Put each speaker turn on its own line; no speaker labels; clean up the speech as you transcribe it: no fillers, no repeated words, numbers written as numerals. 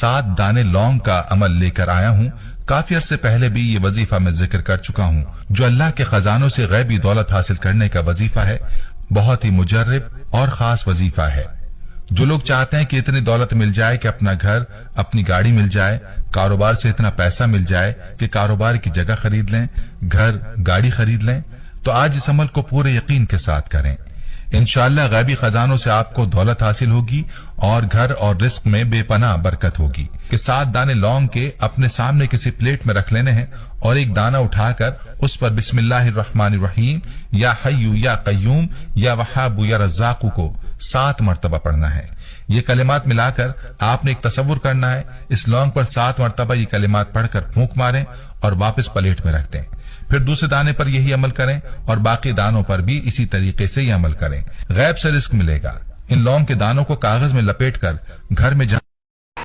7 दाने लौंग का अमल लेकर आया हूँ। काफी अरसे पहले भी ये वजीफा मैं जिक्र कर चुका हूँ, जो अल्लाह के खजानों से गैबी दौलत हासिल करने का वजीफा है। बहुत ही मुजर्रब और खास वजीफा है। जो लोग चाहते हैं कि इतनी दौलत मिल जाए कि अपना घर, अपनी गाड़ी मिल जाए, कारोबार से इतना पैसा मिल जाए कि कारोबार की जगह खरीद लें, घर गाड़ी खरीद लें, तो आज इस अमल को पूरे यकीन के साथ करें। इंशाअल्लाह गैबी खजानों से आपको दौलत हासिल होगी और घर और रिस्क में बेपनाह बरकत होगी। कि 7 दाने लौंग के अपने सामने किसी प्लेट में रख लेने हैं और एक दाना उठाकर उस पर बिस्मिल्लाहिर्रहमानिर्रहीम या हय्यु या कय्यूम या वहाबु या रज़्ज़ाक़ु को 7 मरतबा पढ़ना है। ये कलिमात मिलाकर आपने एक तसव्वुर करना है, इस लौंग पर 7 मरतबा ये कलिमात पढ़कर फूंक मारें और वापस प्लेट में रख दें। फिर दूसरे दाने पर यही अमल करें और बाकी दानों पर भी इसी तरीके से ये अमल करें। गैब से रिस्क मिलेगा। इन लौंग के दानों को कागज में लपेटकर घर में